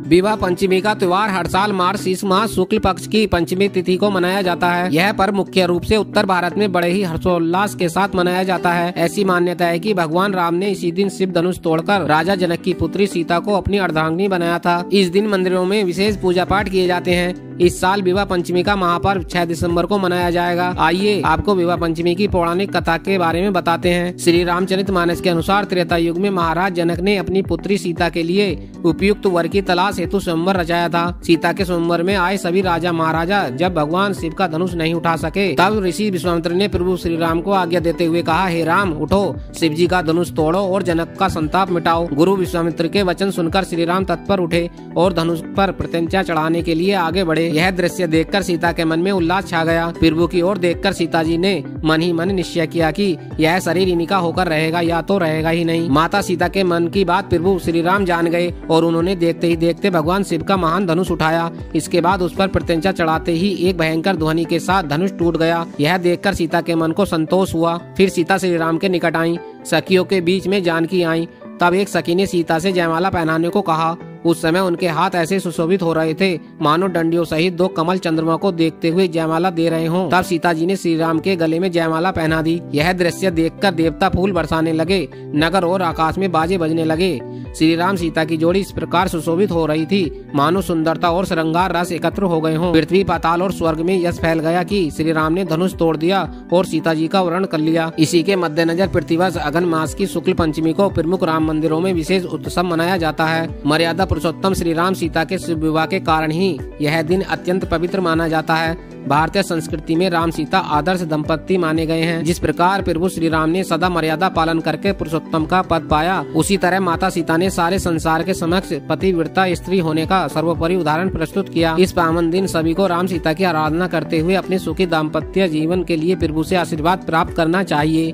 विवाह पंचमी का त्योहार हर साल मार्गशीर्ष माह शुक्ल पक्ष की पंचमी तिथि को मनाया जाता है। यह पर्व मुख्य रूप से उत्तर भारत में बड़े ही हर्षोल्लास के साथ मनाया जाता है। ऐसी मान्यता है कि भगवान राम ने इसी दिन शिव धनुष तोड़कर राजा जनक की पुत्री सीता को अपनी अर्धांगिनी बनाया था। इस दिन मंदिरों में विशेष पूजा पाठ किए जाते हैं। इस साल विवाह पंचमी का महापर्व 6 दिसंबर को मनाया जाएगा। आइए आपको विवाह पंचमी की पौराणिक कथा के बारे में बताते हैं। श्री रामचरितमानस के अनुसार त्रेता युग में महाराज जनक ने अपनी पुत्री सीता के लिए उपयुक्त वर की तलाश हेतु स्वयंवर रचाया था। सीता के स्वयंवर में आए सभी राजा महाराजा जब भगवान शिव का धनुष नहीं उठा सके, तब ऋषि विश्वामित्र ने प्रभु श्री राम को आज्ञा देते हुए कहा, हे राम, उठो, शिव जी का धनुष तोड़ो और जनक का संताप मिटाओ। गुरु विश्वामित्र के वचन सुनकर श्री राम तत्पर उठे और धनुष पर प्रत्यंचा चढ़ाने के लिए आगे बढ़े। यह दृश्य देखकर सीता के मन में उल्लास छा गया। प्रभु की ओर देखकर सीता जी ने मन ही मन निश्चय किया कि यह शरीर इन्हीं का होकर रहेगा या तो रहेगा ही नहीं। माता सीता के मन की बात प्रभु श्री राम जान गए और उन्होंने देखते ही देखते भगवान शिव का महान धनुष उठाया। इसके बाद उस पर प्रत्यंचा चढ़ाते ही एक भयंकर ध्वनि के साथ धनुष टूट गया। यह देखकर सीता के मन को संतोष हुआ। फिर सीता श्री राम के निकट आई। सखियों के बीच में जानकी आई। तब एक सखी ने सीता से जयमाला पहनाने को कहा। उस समय उनके हाथ ऐसे सुशोभित हो रहे थे मानो डंडियों सहित 2 कमल चंद्रमा को देखते हुए जयमाला दे रहे हों। तब सीता जी ने श्री राम के गले में जयमाला पहना दी। यह दृश्य देखकर देवता फूल बरसाने लगे, नगर और आकाश में बाजे बजने लगे। श्री राम सीता की जोड़ी इस प्रकार सुशोभित हो रही थी मानो सुंदरता और श्रृंगार रस एकत्र हो गए हों। पृथ्वी, पाताल और स्वर्ग में यश फैल गया कि श्री राम ने धनुष तोड़ दिया और सीता जी का वरण कर लिया। इसी के मद्देनजर प्रतिवर्ष अगन मास की शुक्ल पंचमी को प्रमुख राम मंदिरों में विशेष उत्सव मनाया जाता है। मर्यादा पुरुषोत्तम श्री राम सीता के शिव विवाह के कारण ही यह दिन अत्यंत पवित्र माना जाता है। भारतीय संस्कृति में राम सीता आदर्श दंपति माने गए हैं। जिस प्रकार प्रभु श्री राम ने सदा मर्यादा पालन करके पुरुषोत्तम का पद पाया, उसी तरह माता सीता ने सारे संसार के समक्ष पतिव्रता स्त्री होने का सर्वोपरि उदाहरण प्रस्तुत किया। इस पावन दिन सभी को राम सीता की आराधना करते हुए अपने सुखी दाम्पत्य जीवन के लिए प्रभु से आशीर्वाद प्राप्त करना चाहिए।